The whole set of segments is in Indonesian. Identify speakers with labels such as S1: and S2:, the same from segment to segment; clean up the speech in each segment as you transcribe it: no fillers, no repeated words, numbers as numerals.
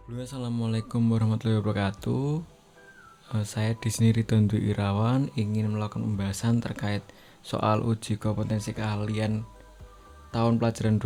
S1: Sebelumnya assalamualaikum warahmatullahi wabarakatuh. Saya di sini Ridwan Dwi Irawan ingin melakukan pembahasan terkait soal uji kompetensi keahlian tahun pelajaran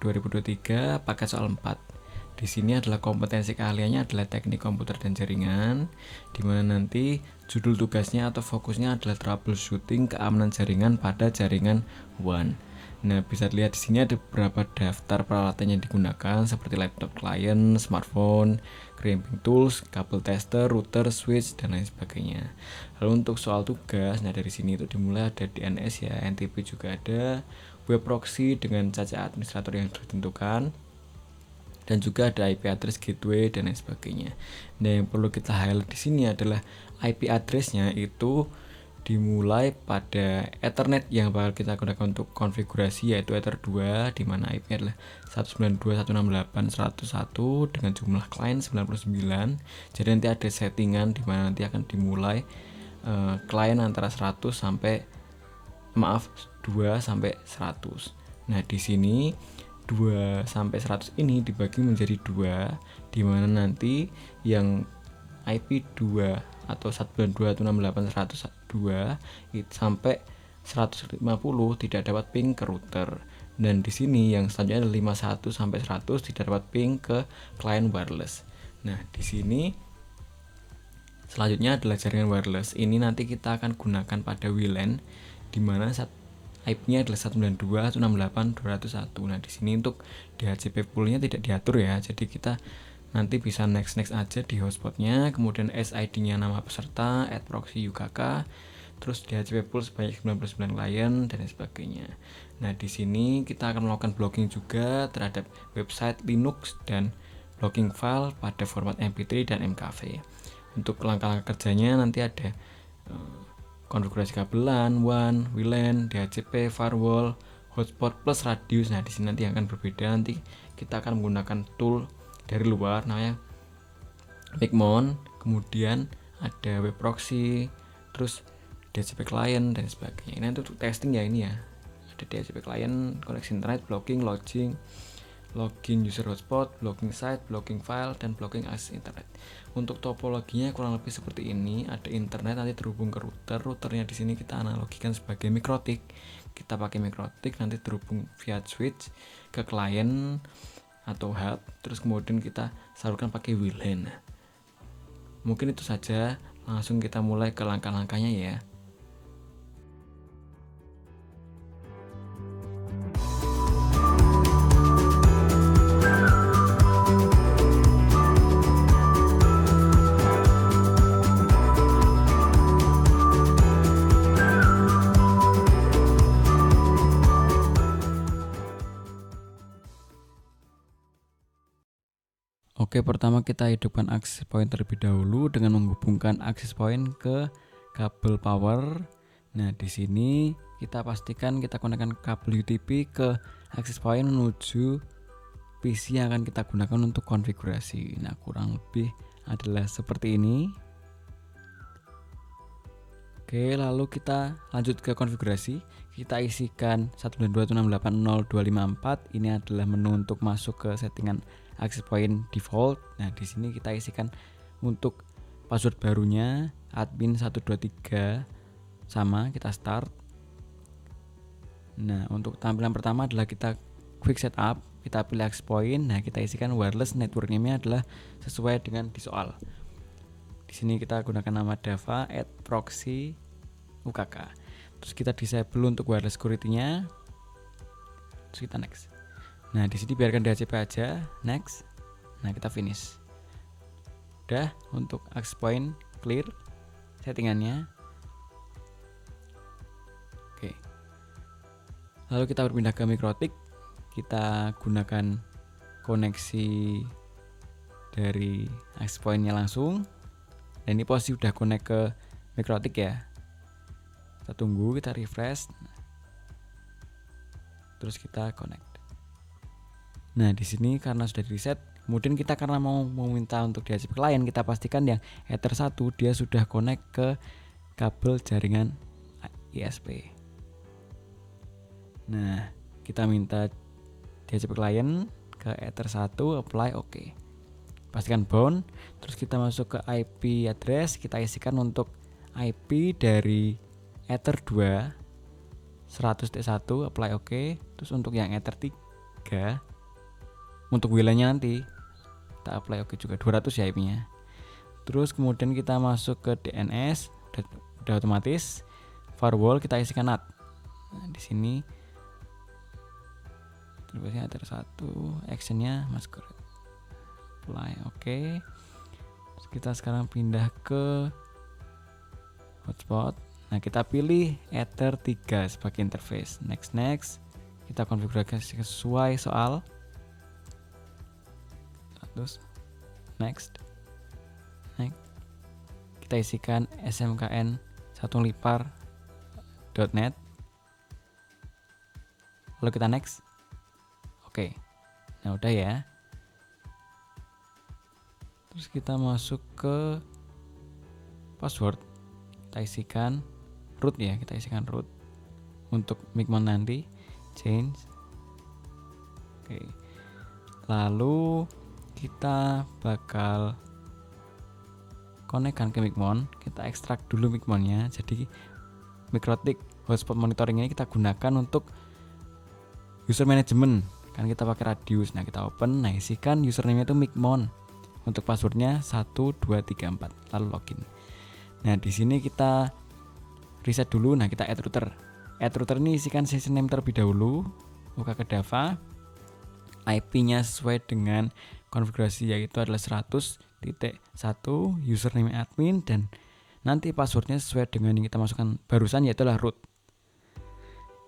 S1: 2022-2023 paket soal 4. Di sini adalah kompetensi keahliannya adalah teknik komputer dan jaringan, di mana nanti judul tugasnya atau fokusnya adalah troubleshooting keamanan jaringan pada jaringan WAN. Nah, bisa dilihat di sini ada beberapa daftar peralatan yang digunakan seperti laptop client, smartphone, crimping tools, kabel tester, router, switch, dan lain sebagainya. Lalu untuk soal tugas, nah dari sini itu dimulai ada DNS ya, NTP juga ada, web proxy dengan cacat administrator yang ditentukan, dan juga ada IP address gateway dan lain sebagainya. Nah, yang perlu kita highlight di sini adalah IP addressnya itu dimulai pada Ethernet yang bakal kita gunakan untuk konfigurasi, yaitu Ether 2, di mana IP adalah 192.168.101 dengan jumlah klien 99. Jadi nanti ada settingan di mana nanti akan dimulai klien antara 100 sampai 2 sampai 100. Nah, di sini 2 sampai 100 ini dibagi menjadi 2, di mana nanti yang IP 2 atau 192.168.102 sampai 150 tidak dapat ping ke router. Dan di sini yang selanjutnya ada 51 sampai 100 tidak dapat ping ke client wireless. Nah, di sini selanjutnya adalah jaringan wireless. Ini nanti kita akan gunakan pada WLAN di mana IP-nya adalah 192.168.201. Nah, di sini untuk DHCP pool-nya tidak diatur ya. Jadi kita nanti bisa next aja di hotspotnya, kemudian SID-nya nama peserta, add proxy UKK, terus DHCP pool sebanyak 99 klien dan sebagainya. Nah, di sini kita akan melakukan blocking juga terhadap website Linux dan blocking file pada format MP3 dan MKV. Untuk langkah-langkah kerjanya nanti ada konfigurasi kabelan, WAN, WLAN, DHCP, firewall, hotspot plus radius. Nah, di sini nanti akan berbeda. Nanti kita akan menggunakan tool dari luar namanya Micmon, kemudian ada web proxy, terus DHCP client dan sebagainya. Ini untuk testing ya ini ya. Ada DHCP client, koneksi internet, blocking, login user hotspot, blocking site, blocking file, dan blocking akses internet. Untuk topologinya kurang lebih seperti ini. Ada internet nanti terhubung ke router. Routernya di sini kita analogikan sebagai mikrotik. Kita pakai mikrotik nanti terhubung via switch ke klien atau hub, terus kemudian kita salurkan pakai WLAN. Mungkin itu saja, langsung kita mulai ke langkah-langkahnya ya. Oke, pertama kita hidupkan access point terlebih dahulu dengan menghubungkan access point ke kabel power. Nah, di sini kita pastikan kita gunakan kabel UTP ke access point menuju PC yang akan kita gunakan untuk konfigurasi. Nah, kurang lebih adalah seperti ini. Oke, lalu kita lanjut ke konfigurasi. Kita isikan 192.168.0.254. Ini adalah menu untuk masuk ke settingan access point default. Nah, di sini kita isikan untuk password barunya admin 123 sama, kita start. Nah, untuk tampilan pertama adalah kita quick setup, kita pilih access point. Nah, kita isikan wireless network name-nya adalah sesuai dengan di soal. Di sini kita gunakan nama Dava add proxy UKK. Terus kita disable untuk wireless security-nya. Terus kita next. Nah, di sini biarkan DHCP aja, next. Nah, kita finish. Udah, untuk access point clear settingannya. Oke. Lalu kita berpindah ke mikrotik. Kita gunakan koneksi dari access point-nya langsung. Dan ini posisi udah connect ke mikrotik ya. Kita tunggu, kita refresh. Terus kita connect. Nah, di sini karena sudah di reset, kemudian kita karena mau meminta untuk DHCP client, kita pastikan yang Ether 1 dia sudah connect ke kabel jaringan ISP. Nah, kita minta DHCP client ke Ether 1, apply, oke. pastikan bound. Terus kita masuk ke IP address, kita isikan untuk IP dari Ether 2 100.1, apply OK. Terus untuk yang Ether 3 untuk wilayahnya nanti kita apply OK juga 200 ya IP-nya. Terus kemudian kita masuk ke DNS, udah otomatis. Firewall kita isikan NAT. Nah, di sini terusnya Ether 1, actionnya masquerade, apply OK. Terus kita sekarang pindah ke hotspot. Nah, kita pilih Ether 3 sebagai interface. Next. Kita konfigurasi sesuai soal. Terus next. Kita isikan smkn 1lipar.net. Lalu kita next. Oke. Nah, udah ya. Terus kita masuk ke password. Kita isikan root ya, kita isikan root untuk Migmon nanti, change. Oke. Lalu kita bakal konekkan ke Migmon, kita ekstrak dulu Migmonnya. Jadi Mikrotik hotspot monitoring ini kita gunakan untuk user management, kan kita pakai Radius. Nah, kita open, nah isikan username itu Migmon. Untuk passwordnya 1234, lalu login. Nah, di sini kita reset dulu. Nah, kita add router. Add router ini isikan session name terlebih dahulu, buka ke Java. IP-nya sesuai dengan konfigurasi, yaitu adalah 100.1 username admin, dan nanti passwordnya sesuai dengan yang kita masukkan barusan, yaitu adalah root.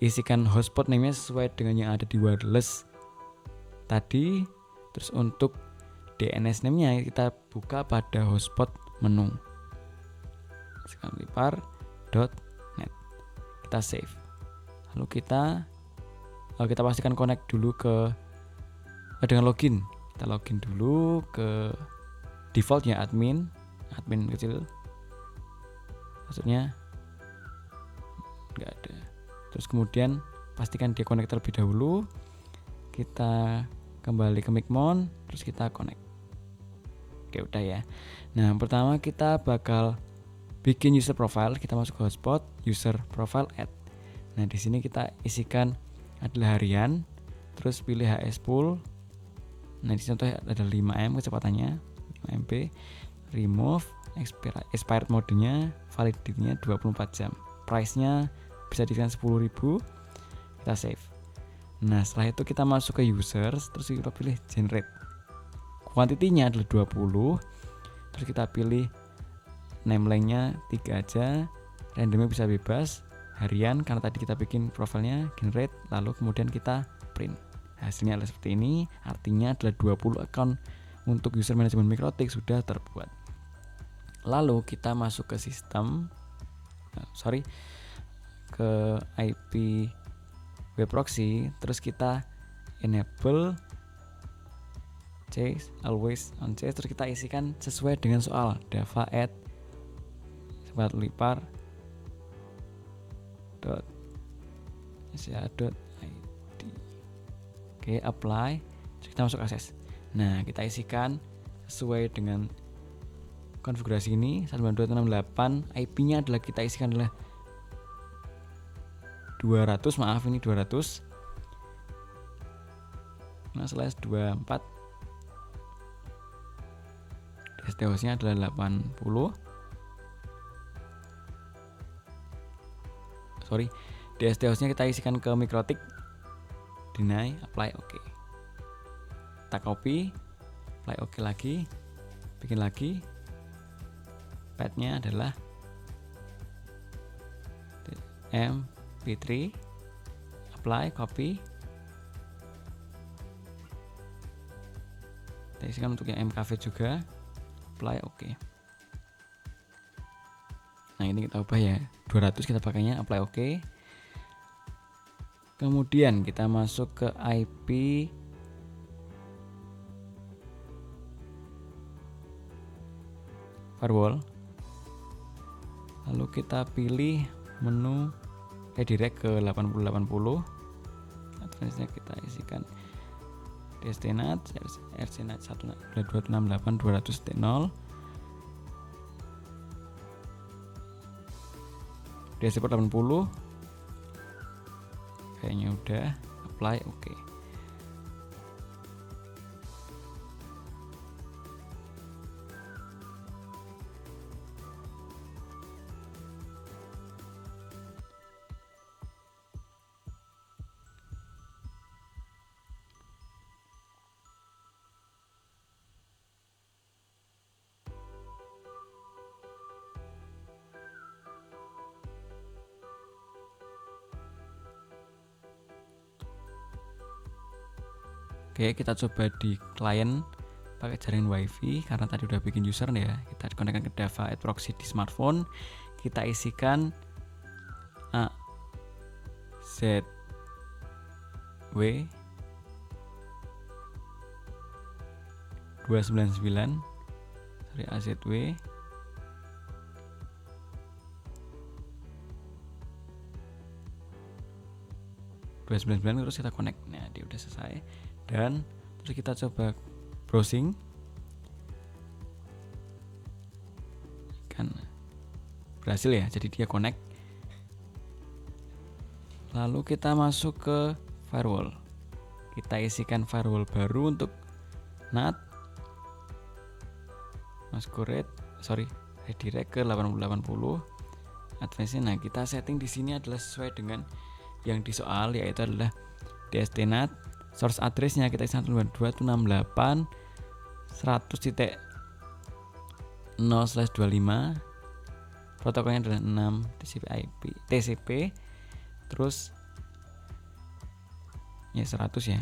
S1: Isikan hotspot name-nya sesuai dengan yang ada di wireless tadi. Terus untuk DNS name-nya kita buka pada hotspot menu skanlipar.net. Kita save. Lalu kita pastikan connect dulu ke dengan login. Kita login dulu ke defaultnya admin kecil. Maksudnya nggak ada. Terus kemudian pastikan dia connect terlebih dahulu. Kita kembali ke Migmon, terus kita connect. Oke, udah ya. Nah, pertama kita bakal bikin user profile. Kita masuk ke hotspot, user profile add. Nah, di sini kita isikan adalah harian, terus pilih HS pool. Nah, di contoh ada 5M kecepatannya, 5 MB. Remove, expired modenya, validity-nya 24 jam. Price-nya bisa dikatakan 10.000. Kita save. Nah, setelah itu kita masuk ke users, terus kita pilih generate. Quantity-nya adalah 20. Terus kita pilih name length-nya 3 aja. Randomnya bisa bebas. Harian karena tadi kita bikin profilnya, generate, lalu kemudian kita print. Hasilnya adalah seperti ini. Artinya adalah 20 account untuk user management Mikrotik sudah terbuat. Lalu kita masuk ke sistem, ke IP web proxy, terus kita enable chase always on chase, terus kita isikan sesuai dengan soal java add skanlipar.id. Oke, apply, terus kita masuk akses. Nah, kita isikan sesuai dengan konfigurasi ini 192.168. IP-nya adalah kita isikan adalah 200, maaf ini 200. Nah, /24. DST hostnya adalah 80. DST hostnya kita isikan ke Mikrotik. Deny, apply OK. Kita copy, apply OK lagi, bikin lagi. Path-nya adalah mp3, apply, copy. Kita isikan untuk yang mkv juga, apply OK. Nah, ini kita ubah ya, 200 kita pakainya, apply OK. Kemudian kita masuk ke IP firewall. Lalu kita pilih menu redirect ke 8080. Advance-nya kita isikan
S2: DST-NAT RC-NAT 192.168.200.0 DST port 80 kayaknya udah. Apply oke. Oke, kita coba di klien pakai jaringan WiFi karena tadi udah bikin user ya. Kita konekkan ke Dava at Proxy di smartphone. Kita isikan AZW AZW 299 terus kita connect. Nah, dia udah selesai. Dan terus kita coba browsing kan berhasil ya, jadi dia connect. Lalu kita masuk ke firewall, kita isikan firewall baru untuk NAT redirect ke 8080 advance. Nah, kita setting di sini adalah sesuai dengan yang di soal, yaitu adalah DST-NAT. Source address-nya kita isi 192.168 100.0/25. Protokolnya adalah 6 TCP. Terus ya 100 ya.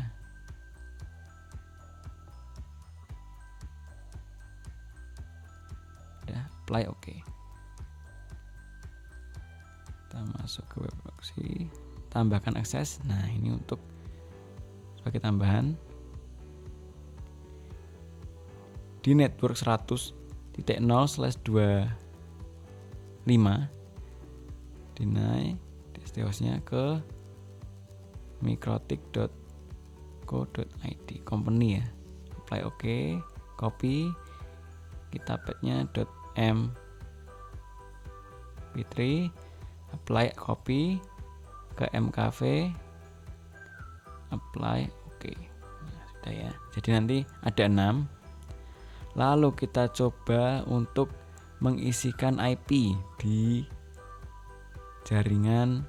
S2: Udah, apply oke. Kita masuk ke web proxy, tambahkan akses. Nah, ini untuk sebagai tambahan di network 100.0/25 deny DST hostnya ke mikrotik.co.id company ya. Apply oke, copy, kita pathnya .mp3, apply copy ke mkv, apply oke. Nah, sudah ya. Jadi nanti ada 6. Lalu kita coba untuk mengisikan IP di jaringan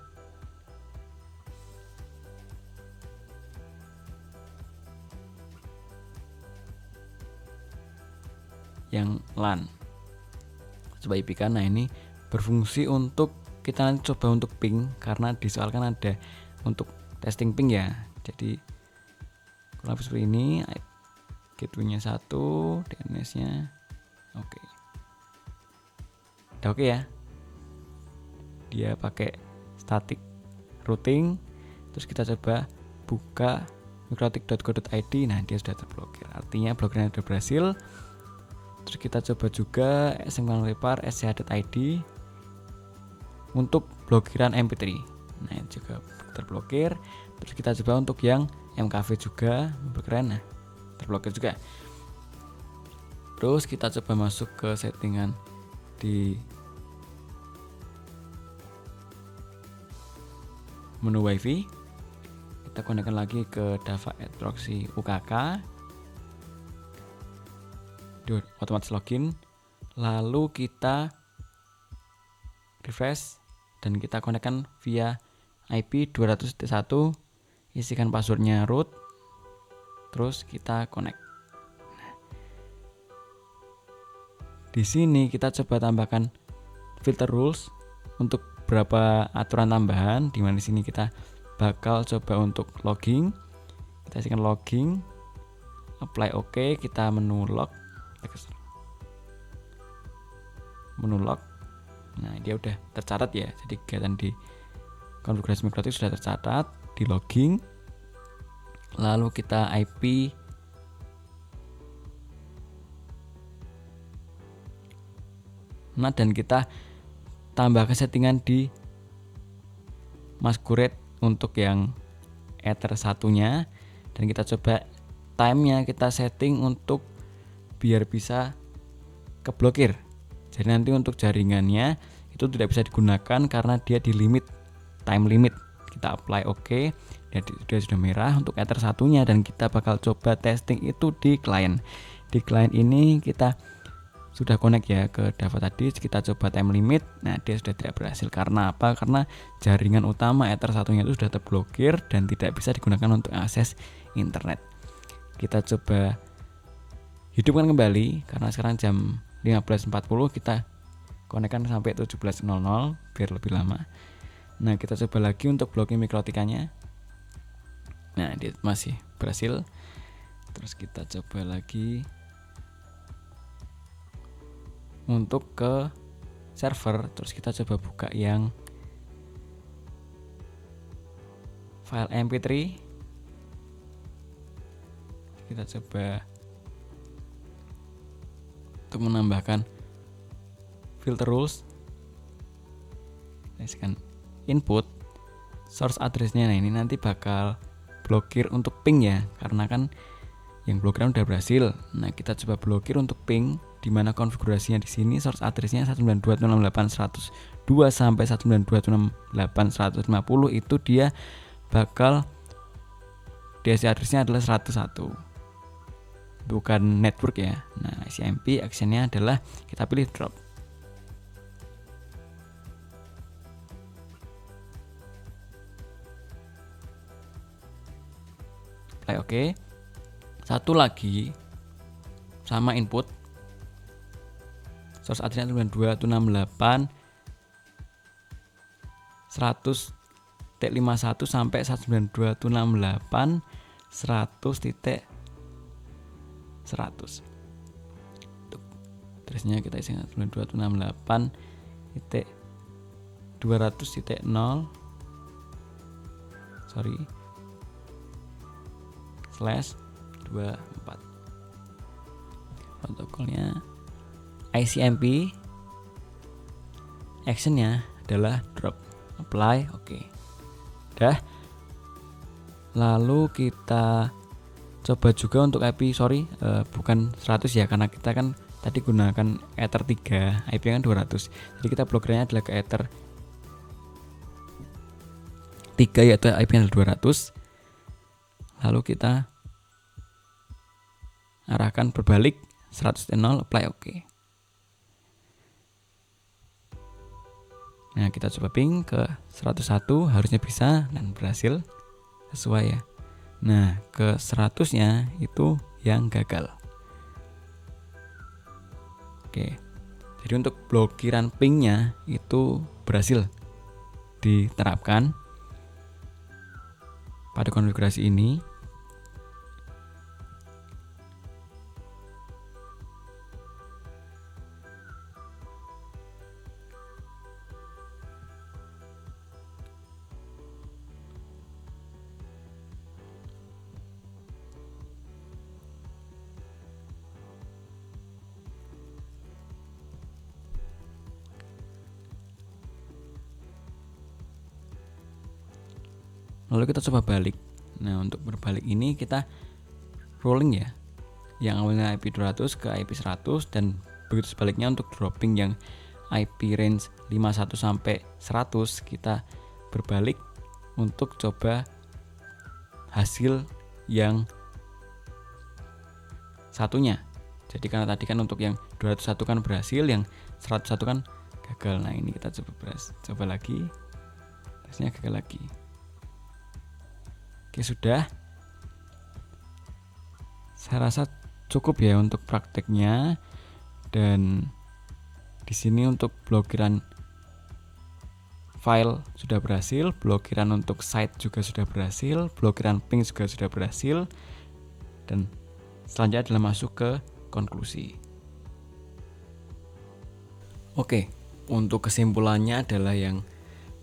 S2: yang LAN. Coba IP kan. Nah, ini berfungsi untuk kita nanti coba untuk ping, karena di soal kan ada untuk testing ping ya. Jadi kurang lebih seperti ini. Gateway-nya 1, DNS-nya oke. Udah oke ya. Dia pakai static routing. Terus kita coba buka mikrotik.co.id. Nah, dia sudah terblokir. Artinya blokirnya sudah berhasil. Terus kita coba juga smknrepar sch.id untuk blokiran mp3. Nah, ini juga terblokir. Terus kita coba untuk yang mkv juga blokiran. Nah, terblokir juga. Terus kita coba masuk ke settingan di menu WiFi. Kita konekkan lagi ke Dava at Proxy UKK. Di otomatis login. Lalu kita refresh dan kita konekkan via IP 200.1. Isikan passwordnya root. Terus kita connect. Nah, di sini kita coba tambahkan filter rules untuk beberapa aturan tambahan. Di mana di sini kita bakal coba untuk logging. Kita isikan logging, apply oke, kita menu log. Nah, dia udah tercatat ya. Jadi kegiatan di konfigurasi mikrotik sudah tercatat di logging. Lalu kita IP dan kita tambahkan settingan di masquerade untuk yang ether satunya, dan kita coba time-nya kita setting untuk biar bisa keblokir. Jadi nanti untuk jaringannya itu tidak bisa digunakan karena dia di limit, time limit. Kita apply OK, dia sudah merah untuk Ether satunya, dan kita bakal coba testing itu di client. Di client ini kita sudah connect ya ke Dava tadi, kita coba time limit. Nah, dia sudah tidak berhasil. Karena apa? Karena jaringan utama Ether satunya itu sudah terblokir dan tidak bisa digunakan untuk akses internet. Kita coba hidupkan kembali karena sekarang jam 15.40, kita konekkan sampai 17.00 biar lebih lama. Nah, kita coba lagi untuk blocking mikrotikanya. Nah, dia masih berhasil. Terus kita coba lagi untuk ke server. Terus kita coba buka yang file mp3. Kita coba untuk menambahkan filter rules. Tekan input source address-nya. Nah, ini nanti bakal blokir untuk ping ya, karena kan yang blokiran udah berhasil. Nah, kita coba blokir untuk ping, di mana konfigurasinya di sini source address-nya 192.168.102 sampai 192.168.150 itu dia bakal DSC address-nya adalah 101. Bukan network ya. Nah, ICMP action-nya adalah kita pilih drop. Oke. Satu lagi sama input source address 92.168 100.51 sampai 192.168 100.100. Addressnya kita isi 92.168.200.0 /24. Protokolnya ICMP, actionnya adalah drop, apply, oke. Dah. Lalu kita coba juga untuk IP, bukan 100 ya, karena kita kan tadi gunakan Ether 3, IP kan 200. Jadi kita blokirnya adalah ke Ether 3, yaitu IP nya 200. Lalu kita arahkan berbalik 100.0, apply OK. Nah, kita coba ping ke 101, harusnya bisa dan berhasil sesuai ya. Nah, ke 100-nya itu yang gagal. Oke. Jadi untuk blokiran pingnya itu berhasil diterapkan pada konfigurasi ini. Lalu kita coba balik. Nah, untuk berbalik ini kita rolling ya. Yang awalnya IP 200 ke IP 100, dan begitu sebaliknya untuk dropping yang IP range 51 sampai 100, kita berbalik untuk coba hasil yang satunya. Jadi karena tadi kan untuk yang 201 kan berhasil, yang 101 kan gagal. Nah, ini kita coba lagi. Hasilnya gagal lagi. Oke, sudah. Saya rasa cukup ya untuk prakteknya. Dan di sini untuk blokiran file sudah berhasil, blokiran untuk site juga sudah berhasil, blokiran ping juga sudah berhasil. Dan selanjutnya adalah masuk ke konklusi. Oke, untuk kesimpulannya adalah yang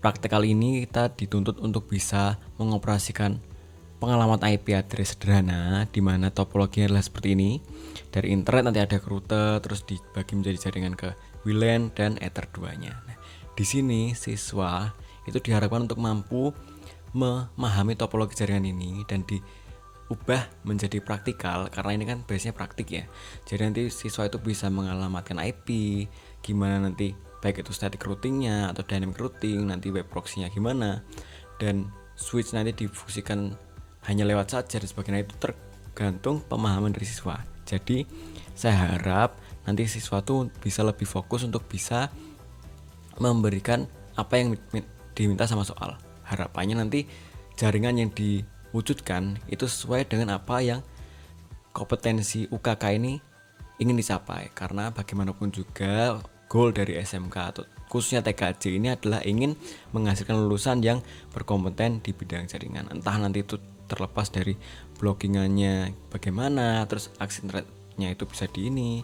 S2: praktek kali ini kita dituntut untuk bisa mengoperasikan pengalaman IP address sederhana, di mana topologinya adalah seperti ini. Dari internet nanti ada ke router, terus dibagi menjadi jaringan ke WLAN dan Ether 2-nya. Nah, di sini siswa itu diharapkan untuk mampu memahami topologi jaringan ini dan ubah menjadi praktikal karena ini kan base-nya praktik ya. Jadi nanti siswa itu bisa mengalamatkan IP, gimana nanti baik itu static routingnya atau dynamic routing, nanti web proxy-nya gimana, dan switch nanti difungsikan hanya lewat saja dan sebagainya. Itu tergantung pemahaman dari siswa. Jadi saya harap nanti siswa tuh bisa lebih fokus untuk bisa memberikan apa yang diminta sama soal. Harapannya nanti jaringan yang diwujudkan itu sesuai dengan apa yang kompetensi UKK ini ingin dicapai. Karena bagaimanapun juga goal dari SMK atau khususnya TKJ ini adalah ingin menghasilkan lulusan yang berkompeten di bidang jaringan. Entah nanti itu terlepas dari blockingannya bagaimana, terus akses internetnya itu bisa di ini,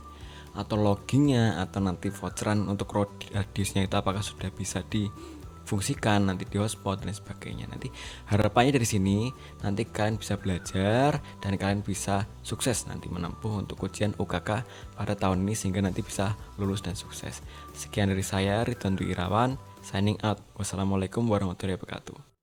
S2: atau loggingnya, atau nanti voucheran untuk radiusnya itu apakah sudah bisa difungsikan nanti di hotspot dan sebagainya. Nanti harapannya dari sini nanti kalian bisa belajar dan kalian bisa sukses nanti menempuh untuk ujian UKK pada tahun ini sehingga nanti bisa lulus dan sukses. Sekian dari saya, Ridwan Dwi Irawan, signing out. Wassalamualaikum warahmatullahi wabarakatuh.